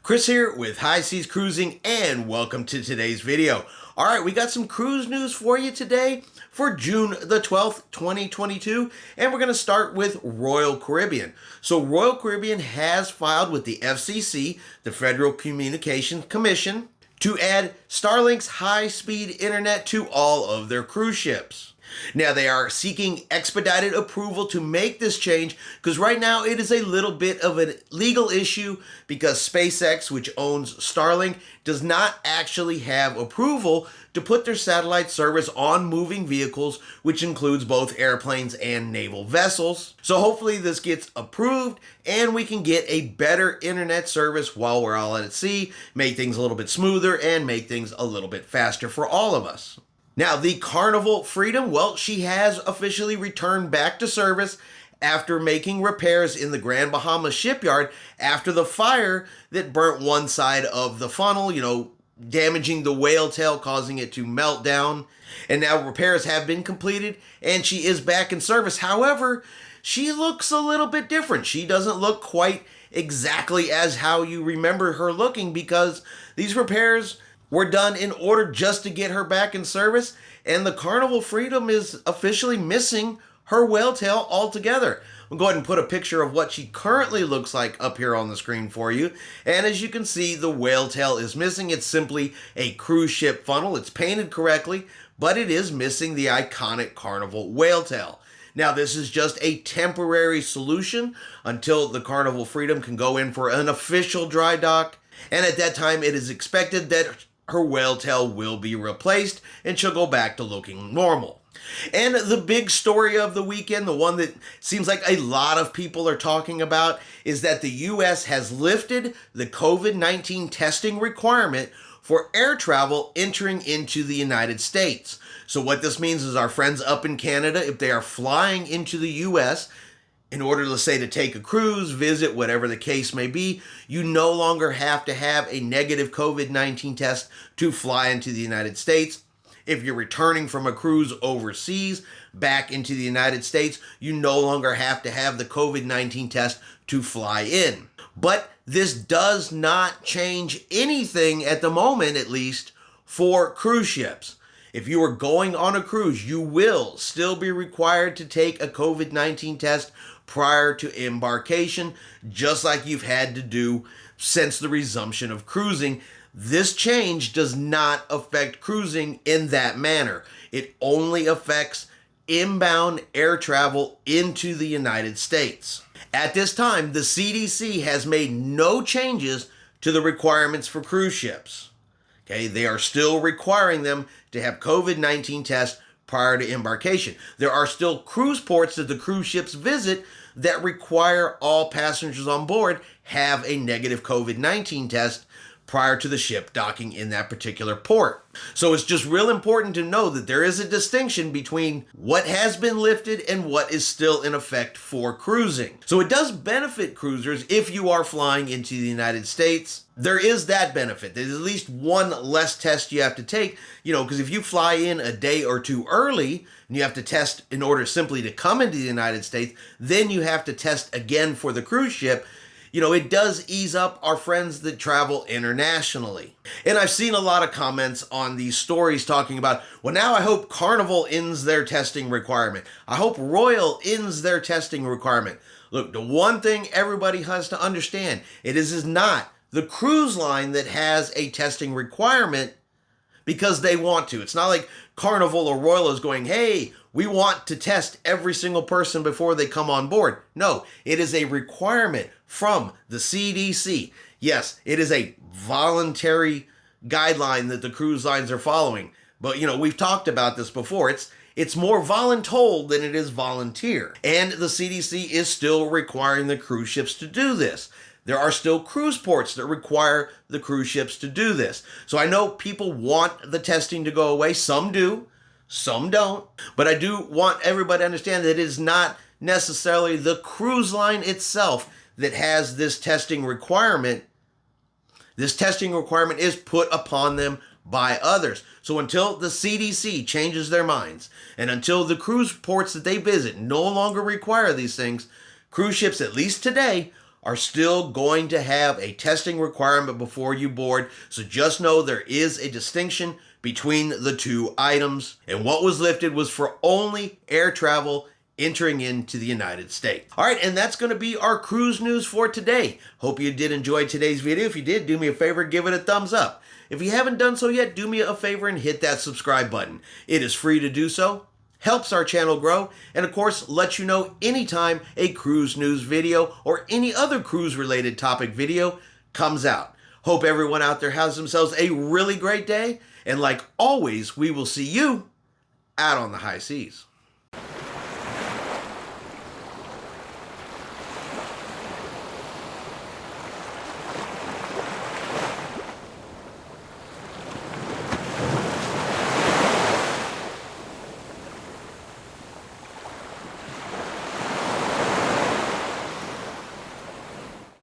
Chris here with High Seas Cruising, and welcome to today's video. Alright, we got some cruise news for you today for June the 12th, 2022, and we're going to start with Royal Caribbean. So Royal Caribbean has filed with the FCC, the Federal Communications Commission, to add Starlink's high-speed internet to all of their cruise ships. Now, they are seeking expedited approval to make this change because right now it is a little bit of a legal issue because SpaceX, which owns Starlink, does not actually have approval to put their satellite service on moving vehicles, which includes both airplanes and naval vessels. So hopefully this gets approved and we can get a better internet service while we're all at sea, make things a little bit smoother and make things a little bit faster for all of us. Now, the Carnival Freedom, well, she has officially returned back to service after making repairs in the Grand Bahama shipyard after the fire that burnt one side of the funnel, damaging the whale tail, causing it to melt down. And now repairs have been completed and she is back in service. However, she looks a little bit different. She doesn't look quite exactly as how you remember her looking because these repairs were done in order just to get her back in service, and the Carnival Freedom is officially missing her whale tail altogether. I'll go ahead and put a picture of what she currently looks like up here on the screen for you. And as you can see, the whale tail is missing. It's simply a cruise ship funnel. It's painted correctly, but it is missing the iconic Carnival whale tail. Now, this is just a temporary solution until the Carnival Freedom can go in for an official dry dock. And at that time, it is expected that her whale tail will be replaced and she'll go back to looking normal. And the big story of the weekend, the one that seems like a lot of people are talking about, is that the U.S. has lifted the COVID-19 testing requirement for air travel entering into the United States. So what this means is our friends up in Canada, if they are flying into the U.S., in order, let's say, to take a cruise, visit, whatever the case may be, you no longer have to have a negative COVID-19 test to fly into the United States. If you're returning from a cruise overseas back into the United States, you no longer have to have the COVID-19 test to fly in. But this does not change anything at the moment, at least, for cruise ships. If you are going on a cruise, you will still be required to take a COVID-19 test prior to embarkation, just like you've had to do since the resumption of cruising. This change does not affect cruising in that manner. It only affects inbound air travel into the United States. At this time, the CDC has made no changes to the requirements for cruise ships. Okay, they are still requiring them to have COVID-19 tests prior to embarkation. There are still cruise ports that the cruise ships visit that require all passengers on board have a negative COVID-19 test prior to the ship docking in that particular port. So it's just real important to know that there is a distinction between what has been lifted and what is still in effect for cruising. So it does benefit cruisers if you are flying into the United States. There is that benefit. There's at least one less test you have to take, because if you fly in a day or two early and you have to test in order simply to come into the United States, then you have to test again for the cruise ship. It does ease up our friends that travel internationally. And I've seen a lot of comments on these stories talking about, well, now I hope Carnival ends their testing requirement. I hope Royal ends their testing requirement. Look, the one thing everybody has to understand, it is not the cruise line that has a testing requirement because they want to. It's not like Carnival or Royal is going, hey, we want to test every single person before they come on board. No, it is a requirement from the CDC. Yes, it is a voluntary guideline that the cruise lines are following. But, we've talked about this before. It's more voluntold than it is volunteer. And the CDC is still requiring the cruise ships to do this. There are still cruise ports that require the cruise ships to do this. So I know people want the testing to go away. Some do, some don't. But I do want everybody to understand that it is not necessarily the cruise line itself that has this testing requirement. This testing requirement is put upon them by others. So until the CDC changes their minds and until the cruise ports that they visit no longer require these things, cruise ships, at least today, are still going to have a testing requirement before you board, so just know there is a distinction between the two items, and what was lifted was for only air travel entering into the United States. All right, and that's going to be our cruise news for today. Hope you did enjoy today's video. If you did, do me a favor, give it a thumbs up. If you haven't done so yet, do me a favor and hit that subscribe button. It is free to do so, helps our channel grow, and of course lets you know anytime a cruise news video or any other cruise related topic video comes out. Hope everyone out there has themselves a really great day, and like always, we will see you out on the high seas.